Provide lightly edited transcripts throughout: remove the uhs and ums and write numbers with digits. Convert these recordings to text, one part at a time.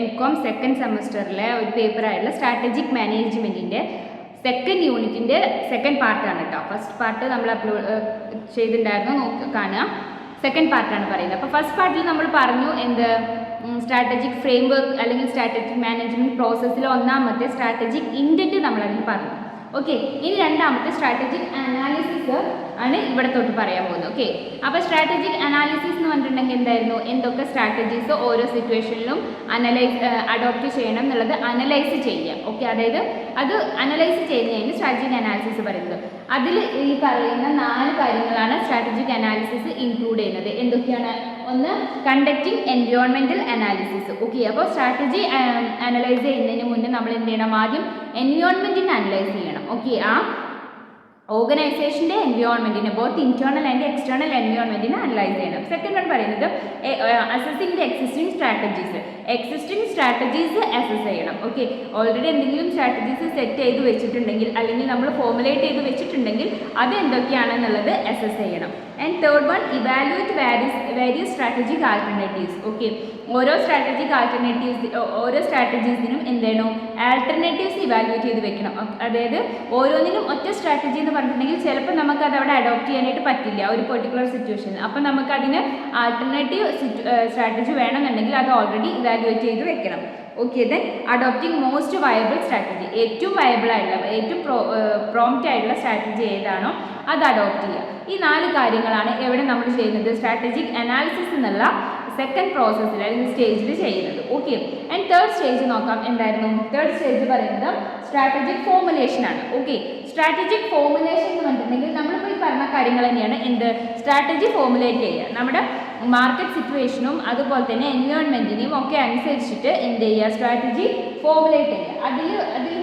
MCOM second സെമസ്റ്ററിലെ ഒരു പേപ്പറായിട്ടുള്ള strategic മാനേജ്മെൻറ്റിൻ്റെ second യൂണിറ്റിൻ്റെ second പാർട്ടാണ് കേട്ടോ. ഫസ്റ്റ് പാർട്ട് നമ്മൾ അപ്ലോഡ് ചെയ്തിട്ടുണ്ടായിരുന്നു, കാണുക. സെക്കൻഡ് പാർട്ടാണ് പറയുന്നത്. അപ്പോൾ ഫസ്റ്റ് പാർട്ടിൽ നമ്മൾ പറഞ്ഞു എന്ത് സ്ട്രാറ്റജിക് ഫ്രെയിം വർക്ക് അല്ലെങ്കിൽ സ്ട്രാറ്റജിക് മാനേജ്മെൻറ്റ് പ്രോസസ്സിൽ ഒന്നാമത്തെ സ്ട്രാറ്റജിക് ഇൻറ്റൻറ്റ് നമ്മളതിൽ പറഞ്ഞു. ഓക്കെ, ഇനി രണ്ടാമത്തെ സ്ട്രാറ്റജിക് അനാലിസിസ് ആണ് ഇവിടെ തൊട്ട് പറയാൻ പോകുന്നത്. ഓക്കെ, അപ്പോൾ സ്ട്രാറ്റജിക് അനാലിസിസ് എന്ന് പറഞ്ഞിട്ടുണ്ടെങ്കിൽ എന്തായിരുന്നു, എന്തൊക്കെ സ്ട്രാറ്റജീസ് ഓരോ സിറ്റുവേഷനിലും അഡോപ്റ്റ് ചെയ്യണം എന്നുള്ളത് അനലൈസ് ചെയ്യുക. ഓക്കെ, അതായത് അത് അനലൈസ് ചെയ്യുന്നതിന് സ്ട്രാറ്റജിക് അനാലിസിസ് പറയുന്നത്. അതിൽ ഈ പറയുന്ന 4 കാര്യങ്ങളാണ് സ്ട്രാറ്റജിക് അനാലിസിസ് ഇൻക്ലൂഡ് ചെയ്യുന്നത്. എന്തൊക്കെയാണ്? ഒന്ന്, കണ്ടക്റ്റിംഗ് എൻവയോൺമെൻറ്റൽ അനാലിസിസ്. ഓക്കെ, അപ്പോൾ സ്ട്രാറ്റജി അനലൈസ് ചെയ്യുന്നതിന് മുന്നേ നമ്മൾ എന്ത് ചെയ്യണം? ആദ്യം എൻവയോൺമെൻറ്റിനെ അനലൈസ് ചെയ്യണം. ഓക്കെ, ആ ഓർഗനൈസേഷൻ്റെ എൻവയോൺമെൻറ്റിനെ, ബോത്ത് ഇൻറ്റേർണൽ ആൻഡ് എക്സ്റ്റേണൽ എൻവയോൺമെൻറ്റിനെ അനലൈസ് ചെയ്യണം. സെക്കൻഡ് വൺ പറയുന്നത് assessing the existing strategies. Existing strategies assess ചെയ്യണം. ഓക്കെ, ഓൾറെഡി എന്തെങ്കിലും സ്ട്രാറ്റജീസ് സെറ്റ് ചെയ്ത് വെച്ചിട്ടുണ്ടെങ്കിൽ അല്ലെങ്കിൽ നമ്മൾ ഫോർമുലേറ്റ് ചെയ്ത് വെച്ചിട്ടുണ്ടെങ്കിൽ അത് എന്തൊക്കെയാണെന്നുള്ളത് അസസ് ചെയ്യണം. And third one, evaluate various strategic alternatives. Okay, ഓരോ സ്ട്രാറ്റജീസിനും എന്ത് ചെയ്യണം? ആൾട്ടർനേറ്റീവ്സ് ഇവാലുവേറ്റ് ചെയ്ത് വെക്കണം. അതായത് ഓരോന്നിനും ഒറ്റ സ്ട്രാറ്റജി എന്ന് പറഞ്ഞിട്ടുണ്ടെങ്കിൽ ചിലപ്പോൾ നമുക്കത് അവിടെ അഡോപ്റ്റ് ചെയ്യാനായിട്ട് പറ്റില്ല ഒരു പെർട്ടിക്കുലർ സിറ്റുവേഷനിൽ. അപ്പം നമുക്കതിന് ആൾട്ടർനേറ്റീവ് സ്ട്രാറ്റജി വേണമെന്നുണ്ടെങ്കിൽ അത് ഓൾറെഡി ഇവാലുവേറ്റ് ചെയ്ത് വെക്കണം. Okay, then adopting most viable strategy. ഏറ്റവും വയബിൾ ആയിട്ടുള്ള, ഏറ്റവും പ്രോംപ്റ്റ് ആയിട്ടുള്ള സ്ട്രാറ്റജി ഏതാണോ അത് അഡോപ്റ്റ് ചെയ്യുക. ഈ 4 കാര്യങ്ങളാണ് എവിടെ നമ്മൾ ചെയ്യുന്നത്? സ്ട്രാറ്റജിക് അനാലിസിസ് എന്നുള്ള സെക്കൻഡ് പ്രോസസ്സിൽ അല്ലെങ്കിൽ സ്റ്റേജിൽ ചെയ്യുന്നത്. ഓക്കെ, ആൻഡ് തേർഡ് സ്റ്റേജ് നോക്കാം. എന്തായിരുന്നു തേർഡ് സ്റ്റേജ്? പറയുന്നത് സ്ട്രാറ്റജിക് ഫോർമുലേഷൻ ആണ്. ഓക്കെ, സ്ട്രാറ്റജിക് ഫോർമുലേഷൻ എന്ന് പറഞ്ഞിട്ടുണ്ടെങ്കിൽ നമ്മളിപ്പോൾ ഈ പറഞ്ഞ കാര്യങ്ങൾ തന്നെയാണ്. എന്ത്? സ്ട്രാറ്റജി ഫോർമുലേറ്റ് ചെയ്യുക. നമ്മുടെ മാർക്കറ്റ് സിറ്റുവേഷനും അതുപോലെ തന്നെ എൻവയോൺമെൻറ്റിനെയും ഒക്കെ അനുസരിച്ചിട്ട് എന്ത് ചെയ്യുക? സ്ട്രാറ്റജി ഫോർമുലേറ്റ് ചെയ്യുക. അതിൽ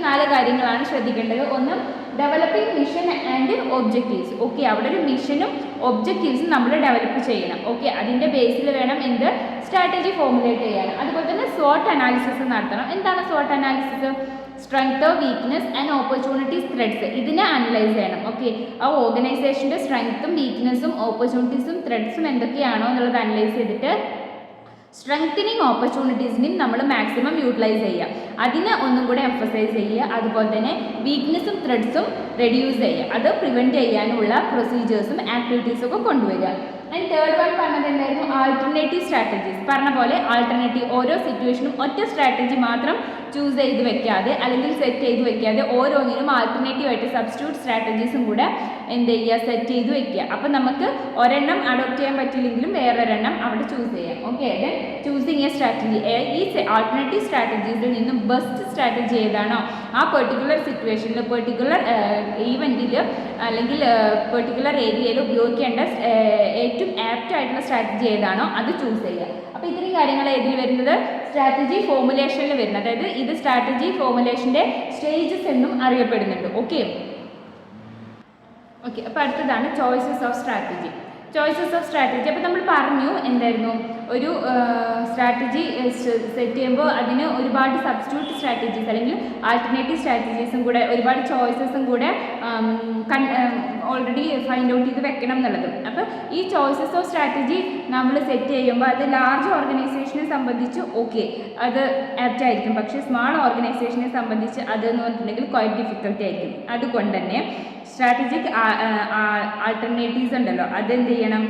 4 കാര്യങ്ങളാണ് ശ്രദ്ധിക്കേണ്ടത്. ഒന്ന്, developing mission and objectives. Okay, അവിടെ ഒരു മിഷനും ഒബ്ജക്റ്റീവ്സും നമ്മൾ ഡെവലപ്പ് ചെയ്യണം. ഓക്കെ, അതിൻ്റെ ബേസിൽ വേണം എന്ത്? സ്ട്രാറ്റജി ഫോർമുലേറ്റ് ചെയ്യാൻ. അതുപോലെ തന്നെ SWOT അനാലിസിസ് നടത്തണം. എന്താണ് SWOT analysis? Strength, weakness and opportunities, threats. ഇതിനെ അനലൈസ് ചെയ്യണം. ഓക്കെ, ആ ഓർഗനൈസേഷൻ്റെ സ്ട്രെങ്ത്തും വീക്ക്നെസ്സും ഓപ്പർച്യൂണിറ്റീസും ത്രെഡ്സും എന്തൊക്കെയാണോ എന്നുള്ളത് അനലൈസ് ചെയ്തിട്ട് സ്ട്രെങ്തനിങ് ഓപ്പർച്യൂണിറ്റീസിനും നമ്മൾ മാക്സിമം യൂട്ടിലൈസ് ചെയ്യുക. അതിനെ ഒന്നും കൂടെ എംഫസൈസ് ചെയ്യുക. അതുപോലെ തന്നെ വീക്ക്നെസ്സും ത്രെഡ്സും റെഡ്യൂസ് ചെയ്യുക. അത് പ്രിവെൻറ്റ് ചെയ്യാനുള്ള പ്രൊസീജിയേഴ്സും ആക്ടിവിറ്റീസും ഒക്കെ കൊണ്ടുവരിക. ആൻഡ് തേർഡ് വൺ പറഞ്ഞത് എന്തായിരുന്നു? Alternative strategies. പറഞ്ഞ പോലെ ആൾട്ടർനേറ്റീവ്, ഓരോ സിറ്റുവേഷനും ഒറ്റ സ്ട്രാറ്റജി മാത്രം ചൂസ് ചെയ്ത് വെക്കാതെ അല്ലെങ്കിൽ സെറ്റ് ചെയ്ത് വെക്കാതെ ഓരോന്നിനും ആൾട്ടർനേറ്റീവായിട്ട് സബ്സ്റ്റിറ്റ്യൂട്ട് സ്ട്രാറ്റജീസും കൂടെ എന്ത് ചെയ്യുക? സെറ്റ് ചെയ്ത് വെക്കുക. അപ്പം നമുക്ക് ഒരെണ്ണം അഡോപ്റ്റ് ചെയ്യാൻ പറ്റില്ലെങ്കിലും വേറൊരെണ്ണം അവിടെ ചൂസ് ചെയ്യാം. Okay, then choosing A strategy. ഈ ആൾട്ടർനേറ്റീവ് സ്ട്രാറ്റജീസിൽ നിന്നും ബെസ്റ്റ് സ്ട്രാറ്റജി ഏതാണോ ആ പെർട്ടിക്കുലർ സിറ്റുവേഷനിൽ, പെർട്ടിക്കുലർ ഈവൻറ്റിൽ അല്ലെങ്കിൽ പെർട്ടിക്കുലർ ഏരിയയിൽ ഉപയോഗിക്കേണ്ട ഏറ്റവും ആപ്റ്റ് ആയിട്ടുള്ള സ്ട്രാറ്റജി ഏതാണോ അത് ചൂസ് ചെയ്യുക. അപ്പോൾ ഇത്രയും കാര്യങ്ങൾ ഏതിൽ വരുന്നത്? സ്ട്രാറ്റജി ഫോർമുലേഷനിൽ വരുന്നത്. അതായത് ഇത് സ്ട്രാറ്റജി ഫോർമുലേഷൻ്റെ സ്റ്റേജസ് എന്നും അറിയപ്പെടുന്നുണ്ട്. ഓക്കെ, അപ്പോൾ അടുത്തതാണ് choices of strategy. Choices of strategy. അപ്പോൾ നമ്മൾ പറഞ്ഞു എന്തായിരുന്നു? ഒരു സ്ട്രാറ്റജി സെറ്റ് ചെയ്യുമ്പോൾ അതിന് ഒരുപാട് സബ്സ്റ്റിറ്റ്യൂട്ട് സ്ട്രാറ്റജീസ് അല്ലെങ്കിൽ ആൾട്ടർനേറ്റീവ് സ്ട്രാറ്റജീസും കൂടെ ഒരുപാട് ചോയ്സസും കൂടെ ഓൾറെഡി ഫൈൻഡ് ഔട്ട് ചെയ്ത് വെക്കണം എന്നുള്ളത്. അപ്പോൾ ഈ ചോയ്സസ് ഓഫ് സ്ട്രാറ്റജി നമ്മൾ സെറ്റ് ചെയ്യുമ്പോൾ അത് ലാർജ് ഓർഗനൈസേഷനെ സംബന്ധിച്ച് ഓക്കെ അത് ആപ്റ്റ് ആയിരിക്കും. പക്ഷേ സ്മാൾ ഓർഗനൈസേഷനെ സംബന്ധിച്ച് അതെന്ന് പറഞ്ഞിട്ടുണ്ടെങ്കിൽ ക്വൈറ്റ് ഡിഫിക്കൽട്ടി ആയിരിക്കും. അതുകൊണ്ട് തന്നെ സ്ട്രാറ്റജിക് ആൾട്ടർനേറ്റീവ്സ് ഉണ്ടല്ലോ അതെന്ത് ചെയ്യണം?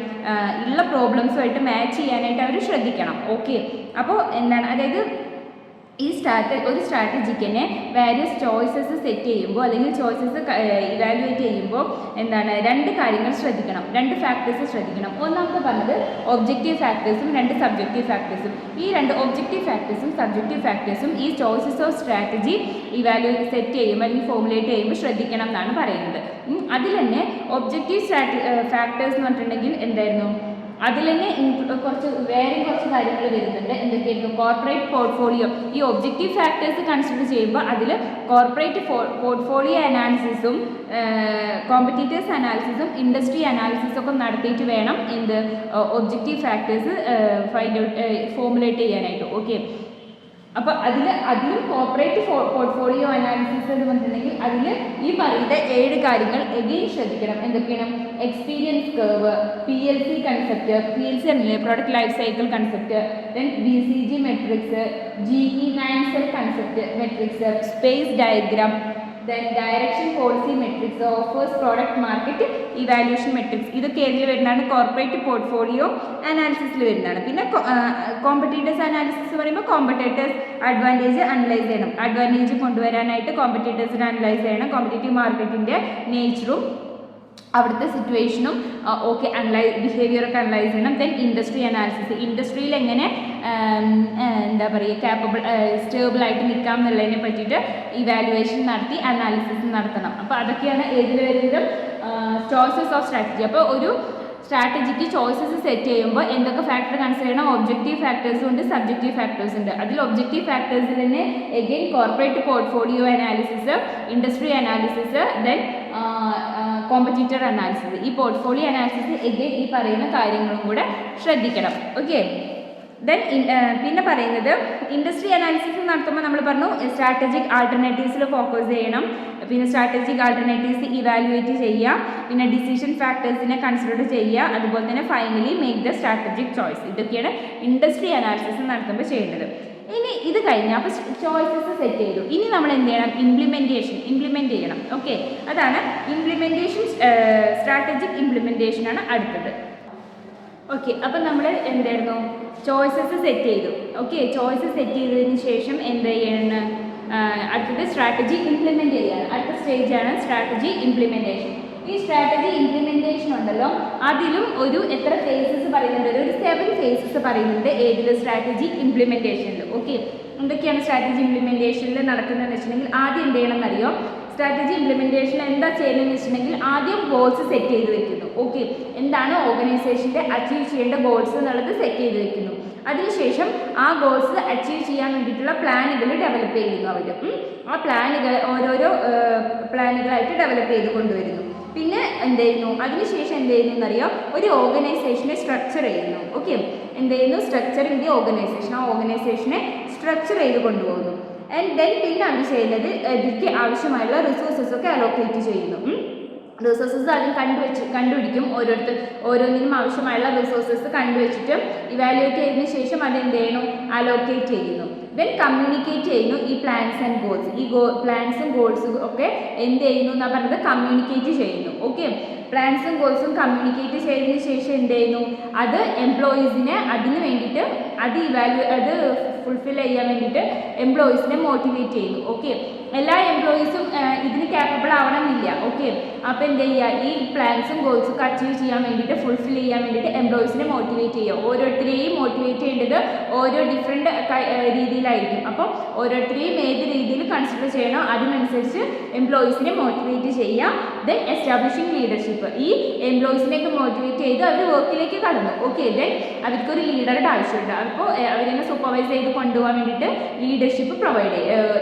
ഉള്ള പ്രോബ്ലംസുമായിട്ട് മാച്ച് ചെയ്യാനായിട്ട് അവർ ശ്രദ്ധിക്കണം. ഓക്കെ, അപ്പോൾ എന്താണ്? അതായത് ഈ ഒരു സ്ട്രാറ്റജിക്ക് തന്നെ വാരിയസ് ചോയ്സസ് സെറ്റ് ചെയ്യുമ്പോൾ അല്ലെങ്കിൽ ചോയ്സസ് ഇവാലുവേറ്റ് ചെയ്യുമ്പോൾ എന്താണ്? 2 കാര്യങ്ങൾ ശ്രദ്ധിക്കണം, 2 ഫാക്ടേഴ്സ് ശ്രദ്ധിക്കണം. ഒന്നാമത്തെ പറഞ്ഞത് ഒബ്ജക്റ്റീവ് ഫാക്ടേഴ്സും 2 സബ്ജക്റ്റീവ് ഫാക്ടേഴ്സും. ഈ 2 ഒബ്ജക്റ്റീവ് ഫാക്ടേഴ്സും സബ്ജക്റ്റീവ് ഫാക്ടേഴ്സും ഈ ചോയ്സസ് ഓഫ് സ്ട്രാറ്റജി സെറ്റ് ചെയ്യുമ്പോൾ അല്ലെങ്കിൽ ഫോർമുലേറ്റ് ചെയ്യുമ്പോൾ ശ്രദ്ധിക്കണം എന്നാണ് പറയുന്നത്. അതിൽ തന്നെ ഒബ്ജക്റ്റീവ് ഫാക്ടേഴ്സ് എന്ന് പറഞ്ഞിട്ടുണ്ടെങ്കിൽ എന്തായിരുന്നു? അതിൽ തന്നെ വേറെ കുറച്ച് കാര്യങ്ങൾ വരുന്നുണ്ട്. എന്തൊക്കെയായിരുന്നു? Corporate portfolio. ഈ ഒബ്ജക്റ്റീവ് ഫാക്ടേഴ്സ് കൺസിഡർ ചെയ്യുമ്പോൾ അതിൽ കോർപ്പറേറ്റ് പോർട്ട്ഫോളിയോ അനാലിസിസും കോമ്പറ്റീറ്റേഴ്സ് അനാലിസിസും ഇൻഡസ്ട്രി അനാലിസിസും ഒക്കെ നടത്തിയിട്ട് വേണം objective factors find out formulate ചെയ്യാനായിട്ട്. ഓക്കെ, അപ്പോൾ അതിലും കോർപ്പറേറ്റ് പോർട്ട്ഫോളിയോ അനാലിസിസ് എന്ന് പറഞ്ഞിട്ടുണ്ടെങ്കിൽ അതിൽ ഈ പറയുന്ന 7 കാര്യങ്ങൾ എഗെയിൻ ശ്രദ്ധിക്കണം. എന്തൊക്കെയാണ്? Experience curve, PLC concept, PLC ആണല്ലേ product life cycle concept, then BCG matrix, GE9 cell concept matrix, space diagram, then direction policy metrics, offers product market evaluation metrics. ഇതൊക്കെ ഏതിൽ വരുന്നതാണ്? കോർപ്പറേറ്റ് പോർട്ട്ഫോളിയോ അനാലിസിസിൽ വരുന്നതാണ്. പിന്നെ കോമ്പറ്റീറ്റേഴ്സ് അനാലിസിസ് പറയുമ്പോൾ competitors advantage analyse ചെയ്യണം. Advantage കൊണ്ടുവരാനായിട്ട് കോമ്പറ്റേറ്റേഴ്സിനെ analyse ചെയ്യണം. Competitive മാർക്കറ്റിൻ്റെ നേച്ചറും അവിടുത്തെ സിറ്റുവേഷനും ബിഹേവിയറൊക്കെ അനലൈസ് ചെയ്യണം. ദെൻ ഇൻഡസ്ട്രി അനാലിസിസ്, ഇൻഡസ്ട്രിയിൽ എങ്ങനെ എന്താ പറയുക സ്റ്റേബിളായിട്ട് നിൽക്കാം എന്നുള്ളതിനെ പറ്റിയിട്ട് ഇവാലുവേഷൻ നടത്തി അനാലിസിസ് നടത്തണം. അപ്പോൾ അതൊക്കെയാണ് ഏതിൽ വരുന്നത്? Choices of strategy. അപ്പോൾ ഒരു സ്ട്രാറ്റജിക്ക് ചോയ്സസ് സെറ്റ് ചെയ്യുമ്പോൾ എന്തൊക്കെ ഫാക്ടർ കൺസിഡർ ചെയ്യണം? ഒബ്ജക്റ്റീവ് ഫാക്ടേഴ്സും ഉണ്ട്, സബ്ജക്റ്റീവ് ഫാക്ടേഴ്സ് ഉണ്ട്. അതിൽ ഒബ്ജക്റ്റീവ് ഫാക്ടേഴ്സിൽ തന്നെ again corporate portfolio analysis, industry analysis, then competitor analysis. ഈ പോർട്ട്ഫോളിയോ അനാലിസിസ് എഗെയിൻ ഈ പറയുന്ന കാര്യങ്ങളും കൂടെ ശ്രദ്ധിക്കണം. ഓക്കെ. ദെൻ പിന്നെ പറയുന്നത് ഇൻഡസ്ട്രി അനാലിസിസ് നടത്തുമ്പോൾ നമ്മൾ പറഞ്ഞു സ്ട്രാറ്റജിക് ആൾട്ടർനേറ്റീവ്സിൽ ഫോക്കസ് ചെയ്യണം. പിന്നെ സ്ട്രാറ്റജിക് ആൾട്ടർനേറ്റീവ്സ് ഇവാലുവേറ്റ് ചെയ്യുക, പിന്നെ ഡിസിഷൻ ഫാക്ടേഴ്സിനെ കൺസിഡർ ചെയ്യുക, അതുപോലെ തന്നെ finally make the strategic choice. ഇതൊക്കെയാണ് ഇൻഡസ്ട്രി അനാലിസിസ് നടത്തുമ്പോൾ ചെയ്യേണ്ടത്. ഇനി ഇത് കഴിഞ്ഞാൽ അപ്പോൾ ചോയ്സസ് സെറ്റ് ചെയ്തു. ഇനി നമ്മൾ എന്ത് ചെയ്യണം? ഇംപ്ലിമെൻറ്റ് ചെയ്യണം. ഓക്കെ, അതാണ് ഇംപ്ലിമെൻറ്റേഷൻ. സ്ട്രാറ്റജിക് ഇംപ്ലിമെൻറ്റേഷനാണ് അടുത്തത്. ഓക്കെ, അപ്പം നമ്മൾ എന്തായിരുന്നു? ചോയ്സസ് സെറ്റ് ചെയ്തു. ഓക്കെ, ചോയ്സസ് സെറ്റ് ചെയ്തതിന് ശേഷം എന്ത് ചെയ്യണം? അടുത്തത് സ്ട്രാറ്റജി ഇംപ്ലിമെൻറ്റ് ചെയ്യുകയാണ്. അടുത്ത സ്റ്റേജാണ് സ്ട്രാറ്റജി ഇംപ്ലിമെൻറ്റേഷൻ. ഈ സ്ട്രാറ്റജി ഇംപ്ലിമെൻറ്റേഷൻ ഉണ്ടല്ലോ, അതിലും എത്ര ഫേസസ് പറയുന്നുണ്ട്? ഒരു 7 ഫേസസ് പറയുന്നുണ്ട്. ഏതിൽ? സ്ട്രാറ്റജി ഇംപ്ലിമെൻറ്റേഷനിൽ. ഓക്കെ, എന്തൊക്കെയാണ് സ്ട്രാറ്റജി ഇംപ്ലിമെൻറ്റേഷനിൽ നടക്കുന്നതെന്ന് വെച്ചിട്ടുണ്ടെങ്കിൽ ആദ്യം എന്ത് ചെയ്യണം എന്നറിയോ? സ്ട്രാറ്റജി ഇംപ്ലിമെൻറ്റേഷനിൽ എന്താ ചെയ്യുന്നതെന്ന് വെച്ചിട്ടുണ്ടെങ്കിൽ ആദ്യം ഗോൾസ് സെറ്റ് ചെയ്ത് വെക്കുന്നു. ഓക്കെ, എന്താണ് ഓർഗനൈസേഷൻ്റെ അച്ചീവ് ചെയ്യേണ്ട ഗോൾസ് എന്നുള്ളത് സെറ്റ് ചെയ്ത് വെക്കുന്നു. അതിനുശേഷം ആ ഗോൾസ് അച്ചീവ് ചെയ്യാൻ വേണ്ടിയിട്ടുള്ള പ്ലാനുകൾ ഡെവലപ്പ് ചെയ്യുന്നു. അവർ ആ പ്ലാനുകൾ ഓരോരോ പ്ലാനുകളായിട്ട് ഡെവലപ്പ് ചെയ്ത് കൊണ്ടുവരുന്നു. പിന്നെ എന്ത് ചെയ്യുന്നു? അതിനുശേഷം എന്ത് ചെയ്യുന്നു എന്നറിയോ? ഒരു ഓർഗനൈസേഷനെ സ്ട്രക്ചർ ചെയ്യുന്നു. ഓക്കെ, എന്ത് ചെയ്യുന്നു? Structuring the organisation. ആ ഓർഗനൈസേഷനെ സ്ട്രക്ചർ ചെയ്ത് കൊണ്ടുപോകുന്നു. ആൻഡ് ദെൻ പിന്നെ അവർ ചെയ്യുന്നത് ഇതിലേക്ക് ആവശ്യമായുള്ള റിസോഴ്സസ് ഒക്കെ അലോക്കേറ്റ് ചെയ്യുന്നു. റിസോഴ്സസ് ആദ്യം കണ്ടുപിടിക്കും. ഓരോന്നിനും ആവശ്യമായുള്ള റിസോഴ്സസ് കണ്ടുവച്ചിട്ട് ഇവാലുവേറ്റ് ചെയ്തതിന് ശേഷം അതെന്ത് ചെയ്യണം? അലോക്കേറ്റ് ചെയ്യുന്നു. ദെൻ കമ്മ്യൂണിക്കേറ്റ് ചെയ്യുന്നു ഈ പ്ലാൻസ് ആൻഡ് ഗോൾസ്. ഈ പ്ലാൻസും ഗോൾസും ഒക്കെ എന്ത് ചെയ്യുന്നു എന്നാണ് പറഞ്ഞത്? കമ്മ്യൂണിക്കേറ്റ് ചെയ്യുന്നു. ഓക്കെ, പ്ലാൻസും ഗോൾസും കമ്മ്യൂണിക്കേറ്റ് ചെയ്തതിന് ശേഷം എന്ത് ചെയ്യുന്നു? അത് എംപ്ലോയീസിനെ അതിന് വേണ്ടിയിട്ട് അത് ഫുൾഫിൽ ചെയ്യാൻ വേണ്ടിയിട്ട് എംപ്ലോയീസിനെ മോട്ടിവേറ്റ് ചെയ്യുന്നു. ഓക്കെ, എല്ലാ എംപ്ലോയീസും ഇതിന് ക്യാപ്പബിൾ ആവണമെന്നില്ല. ഓക്കെ, അപ്പോൾ എന്ത് ചെയ്യുക? ഈ പ്ലാൻസും ഗോൾസും അച്ചീവ് ചെയ്യാൻ വേണ്ടിയിട്ട് ഫുൾഫിൽ ചെയ്യാൻ വേണ്ടിയിട്ട് എംപ്ലോയീസിനെ മോട്ടിവേറ്റ് ചെയ്യുക. ഓരോരുത്തരെയും മോട്ടിവേറ്റ് ചെയ്യേണ്ടത് ഓരോ ഡിഫറെൻറ്റ് രീതിയിലായിരിക്കും. അപ്പോൾ ഓരോരുത്തരെയും ഏത് രീതിയിൽ കൺസിഡർ ചെയ്യണോ അതിനനുസരിച്ച് എംപ്ലോയീസിനെ മോട്ടിവേറ്റ് ചെയ്യുക. Then establishing leadership. ഈ എംപ്ലോയീസിനെയൊക്കെ മോട്ടിവേറ്റ് ചെയ്ത് അവർ വർക്കിലേക്ക് കടന്നു. ഓക്കെ, ദെൻ അവർക്കൊരു ലീഡറുടെ ആവശ്യമുണ്ട്. അപ്പോൾ അവരെന്നെ സൂപ്പർവൈസ് ചെയ്ത് കൊണ്ടുപോകാൻ വേണ്ടിയിട്ട് ലീഡർഷിപ്പ്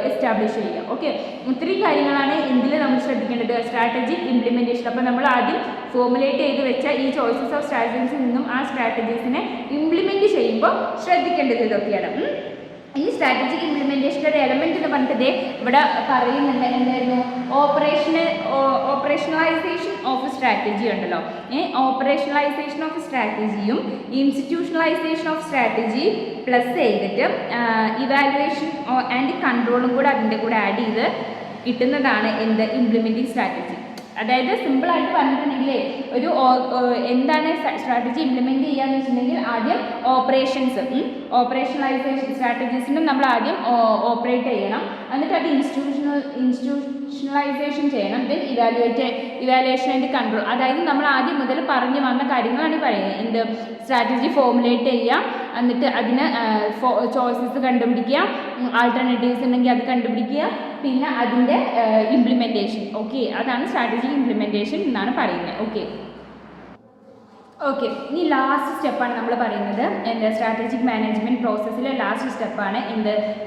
എസ്റ്റാബ്ലിഷ് ചെയ്യുക. ഓക്കെ, ഇത്രയും കാര്യങ്ങളാണ് എന്തിൽ നമ്മൾ ശ്രദ്ധിക്കേണ്ടത്? Strategic implementation. അപ്പോൾ നമ്മൾ ആദ്യം ഫോർമുലേറ്റ് ചെയ്ത് വെച്ച ഈ ചോയ്സസ് ഓഫ് സ്ട്രാറ്റജീസിൽ നിന്നും ആ സ്ട്രാറ്റജീസിനെ ഇംപ്ലിമെൻറ്റ് ചെയ്യുമ്പോൾ ശ്രദ്ധിക്കേണ്ടത് ഇതൊക്കെയാണ്. ഈ സ്ട്രാറ്റജിക് ഇംപ്ലിമെൻറ്റേഷൻ്റെ ഒരു എലമെൻറ്റ് എന്ന് പറഞ്ഞിട്ട് ഇവിടെ പറയുന്നുണ്ട്. എന്തായിരുന്നു? ഓപ്പറേഷണലൈസേഷൻ ഓഫ് സ്ട്രാറ്റജി ഉണ്ടല്ലോ. ഓപ്പറേഷണലൈസേഷൻ ഓഫ് സ്ട്രാറ്റജിയും ഇൻസ്റ്റിറ്റ്യൂഷണലൈസേഷൻ ഓഫ് സ്ട്രാറ്റജി പ്ലസ് ചെയ്തിട്ട് ഇവാലുവേഷൻ ആൻഡ് കൺട്രോളും കൂടെ അതിൻ്റെ കൂടെ ആഡ് ചെയ്ത് കിട്ടുന്നതാണ് എന്ത്? Implementing strategy. അതായത് സിമ്പിളായിട്ട് പറഞ്ഞിട്ടുണ്ടെങ്കിൽ എന്താണ് സ്ട്രാറ്റജി ഇംപ്ലിമെൻറ്റ് ചെയ്യുക എന്ന് വെച്ചിട്ടുണ്ടെങ്കിൽ ആദ്യം ഓപ്പറേഷണലൈസേഷൻ സ്ട്രാറ്റജീസിനും നമ്മൾ ആദ്യം ഓപ്പറേറ്റ് ചെയ്യണം. എന്നിട്ട് അത് ഇൻസ്റ്റിറ്റ്യൂഷണലൈസേഷൻ ചെയ്യണം. Then evaluation and control. അതായത് നമ്മൾ ആദ്യം മുതൽ പറഞ്ഞു വന്ന കാര്യങ്ങളാണ് പറയുന്നത്. എന്ത്? സ്ട്രാറ്റജി ഫോർമുലേറ്റ് ചെയ്യുക, എന്നിട്ട് അതിന് ചോയ്സസ് കണ്ടുപിടിക്കുക, ആൾട്ടർനേറ്റീവ്സ് ഉണ്ടെങ്കിൽ അത് കണ്ടുപിടിക്കുക, പിന്നെ അതിൻ്റെ ഇംപ്ലിമെൻറ്റേഷൻ. ഓക്കെ, അതാണ് സ്ട്രാറ്റജിക് ഇംപ്ലിമെൻറ്റേഷൻ എന്നാണ് പറയുന്നത്. ഓക്കെ, ഇനി ലാസ്റ്റ് സ്റ്റെപ്പാണ് നമ്മൾ പറയുന്നത്. സ്ട്രാറ്റജിക് മാനേജ്മെൻറ്റ് പ്രോസസ്സിലെ ലാസ്റ്റ് സ്റ്റെപ്പാണ്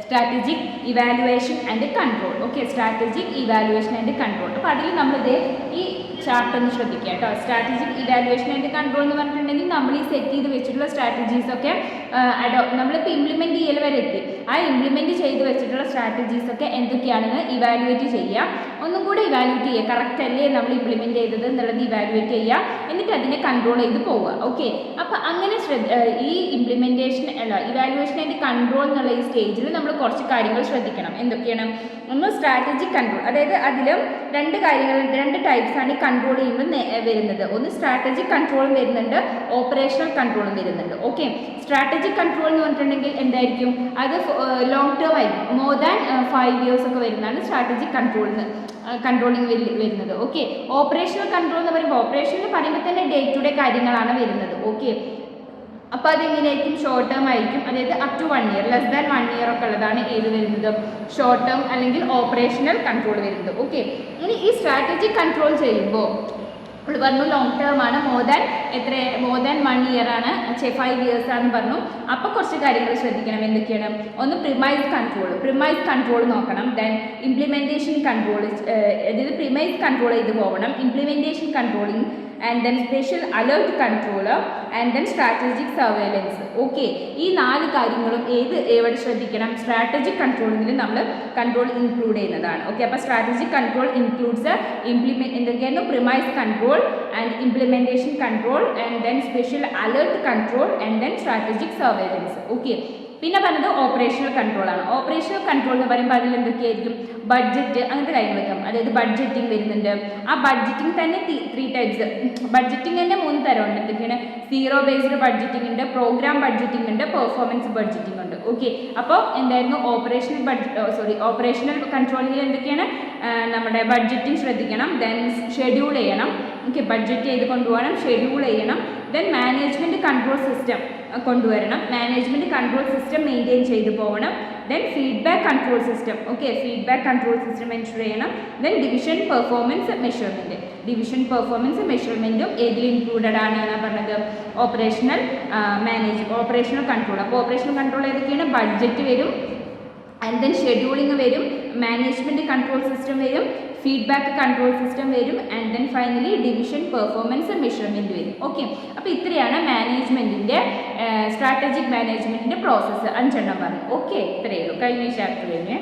strategic evaluation and control. Okay, strategic evaluation and control. അപ്പോൾ അതിൽ നമ്മളിത് ഈ ചാർട്ട് ഒന്ന് ശ്രദ്ധിക്കുക കേട്ടോ. സ്ട്രാറ്റജിക് ഇവാലുവേഷൻ ആൻഡ് കൺട്രോൾ എന്ന് പറഞ്ഞിട്ടുണ്ടെങ്കിൽ നമ്മൾ ഈ സെറ്റ് ചെയ്ത് വെച്ചിട്ടുള്ള സ്ട്രാറ്റജീസൊക്കെ നമ്മളിപ്പോൾ ഇംപ്ലിമെൻറ്റ് ചെയ്യൽ വരെ എത്തി. ആ ഇംപ്ലിമെൻറ്റ് ചെയ്ത് വെച്ചിട്ടുള്ള സ്ട്രാറ്റജീസൊക്കെ എന്തൊക്കെയാണെന്ന് ഇവാലുവേറ്റ് ചെയ്യുക. ഒന്നും കൂടെ ഇവാലുവേറ്റ് ചെയ്യുക, കറക്റ്റ് അല്ലേ നമ്മൾ ഇംപ്ലിമെൻറ്റ് ചെയ്തത് എന്നുള്ളത് ഇവാലുവേറ്റ് ചെയ്യുക, എന്നിട്ട് അതിനെ കൺട്രോൾ ചെയ്ത് പോവുക. ഓക്കെ, അപ്പോൾ അങ്ങനെ ഈ ഇംപ്ലിമെൻറ്റേഷൻ അല്ല ഇവാലുവേഷൻ ആൻഡ് കൺട്രോൾ എന്നുള്ള ഈ സ്റ്റേജിൽ നമ്മൾ കുറച്ച് കാര്യങ്ങൾ ശ്രദ്ധിക്കണം. എന്തൊക്കെയാണ്? ഒന്ന് സ്ട്രാറ്റജിക് കൺട്രോൾ, അതായത് അതിലും രണ്ട് ടൈപ്സ് ആണ് ഈ കൺട്രോൾ ചെയ്യുമ്പോൾ വരുന്നത്. ഒന്ന് സ്ട്രാറ്റജിക് കൺട്രോളും വരുന്നുണ്ട്, ഓപ്പറേഷണൽ കൺട്രോളും വരുന്നുണ്ട്. ഓക്കെ, സ്ട്രാറ്റജിക് കൺട്രോൾ എന്ന് പറഞ്ഞിട്ടുണ്ടെങ്കിൽ എന്തായിരിക്കും? അത് ലോങ് ടേം ആയിരിക്കും, മോർ ദാൻ 5 years ഒക്കെ വരുന്നതാണ് സ്ട്രാറ്റജിക് കൺട്രോളിങ് വരുന്നത്. ഓക്കെ, ഓപ്പറേഷണൽ കൺട്രോൾ എന്ന് പറയുമ്പോൾ ഓപ്പറേഷനിൽ പറയുമ്പോൾ തന്നെ ഡേ ടു ഡേ കാര്യങ്ങളാണ് വരുന്നത്. ഓക്കെ, അപ്പോൾ അതെങ്ങനെയായിരിക്കും? ഷോർട്ട് ടേം ആയിരിക്കും, അതായത് up to 1 year, less than 1 year ഒക്കെ ഉള്ളതാണ് ഏത് വരുന്നത്? ഷോർട്ട് ടേം അല്ലെങ്കിൽ ഓപ്പറേഷണൽ കൺട്രോൾ വരുന്നത്. ഓക്കെ, ഇനി ഈ സ്ട്രാറ്റജിക് കൺട്രോൾ ചെയ്യുമ്പോൾ പറഞ്ഞു ലോങ് ടേം ആണ്, മോർ ദാൻ 1 year ആണ്, 5 years ആണെന്ന് പറഞ്ഞു. അപ്പോൾ കുറച്ച് കാര്യങ്ങൾ ശ്രദ്ധിക്കണം. എന്തൊക്കെയാണ്? ഒന്ന് പ്രിമൈസ് കൺട്രോൾ നോക്കണം. ദെൻ ഇംപ്ലിമെൻറ്റേഷൻ കൺട്രോൾ, അതായത് പ്രിമൈസ് കൺട്രോൾ ചെയ്ത് പോകണം, implementation controlling, and then special alert controller, and then strategic surveillance. Okay, ഈ 4 കാര്യങ്ങളും എവിടെ ശ്രദ്ധിക്കണം? സ്ട്രാറ്റജിക് കൺട്രോളിങ്ങിൽ നമ്മൾ കൺട്രോൾ ഇൻക്ലൂഡ് ചെയ്യുന്നതാണ്. ഓക്കെ, അപ്പോൾ സ്ട്രാറ്റജിക് കൺട്രോൾ ഇൻക്ലൂഡ്സ് എന്തൊക്കെയായിരുന്നു? Premise control and implementation control, and then special alert control, and then strategic surveillance. Okay, പിന്നെ പറഞ്ഞത് ഓപ്പറേഷണൽ കൺട്രോൾ ആണ്. ഓപ്പറേഷണൽ കൺട്രോൾ എന്ന് പറയുമ്പോൾ അതിൽ എന്തൊക്കെയായിരിക്കും? ബഡ്ജറ്റ്, അങ്ങനത്തെ കാര്യങ്ങളൊക്കെ, അതായത് ബഡ്ജറ്റിംഗ് വരുന്നുണ്ട്. ആ ബഡ്ജറ്റിംഗ് തന്നെ 3 types. ബഡ്ജറ്റിംഗ് തന്നെ 3 തരമുണ്ട്. എന്തൊക്കെയാണ്? സീറോ ബേസ്ഡ് ബഡ്ജറ്റിംഗ് ഉണ്ട്, പ്രോഗ്രാം ബഡ്ജറ്റിംഗ് ഉണ്ട്, പെർഫോമൻസ് ബഡ്ജറ്റിംഗ് ഉണ്ട്. ഓക്കെ, അപ്പോൾ എന്തായിരുന്നു? ഓപ്പറേഷണൽ കൺട്രോളിങ്ങിൽ എന്തൊക്കെയാണ്? നമ്മുടെ ബഡ്ജറ്റിംഗ് ശ്രദ്ധിക്കണം, ദെൻ ഷെഡ്യൂൾ ചെയ്യണം. ഓക്കെ, ബഡ്ജറ്റ് ചെയ്ത് കൊണ്ടുപോകണം, ഷെഡ്യൂൾ ചെയ്യണം, ദെൻ മാനേജ്മെൻറ്റ് കൺട്രോൾ സിസ്റ്റം കൊണ്ടുവരണം, മാനേജ്മെൻറ്റ് കൺട്രോൾ സിസ്റ്റം മെയിൻറ്റെയിൻ ചെയ്ത് പോകണം, then feedback control system. Okay, feedback control system ensure ചെയ്യണം, ദെൻ ഡിവിഷൻ പെർഫോമൻസ് മെഷർമെൻറ്റും ഏതിൽ ഇൻക്ലൂഡഡ് ആണ് എന്നാണ് പറഞ്ഞത്? Operational control. അപ്പോൾ ഓപ്പറേഷണൽ കൺട്രോൾ ഏതൊക്കെയാണ്? ബഡ്ജറ്റ് വരും, ആൻഡ് ദെൻ ഷെഡ്യൂളിങ് വരും, മാനേജ്മെൻറ്റ് കൺട്രോൾ സിസ്റ്റം വരും, ഫീഡ്ബാക്ക് കൺട്രോൾ സിസ്റ്റം വരും, and then finally division performance measurement വരും. ഓക്കെ, അപ്പോൾ ഇത്രയാണ് സ്ട്രാറ്റജിക് മാനേജ്മെൻറ്റിൻ്റെ പ്രോസസ്സ്. 5 എണ്ണം പറഞ്ഞു. ഓക്കെ, ഇത്രയേ ഉള്ളൂ. കഴിഞ്ഞ ചാപ്റ്റർ കഴിഞ്ഞ്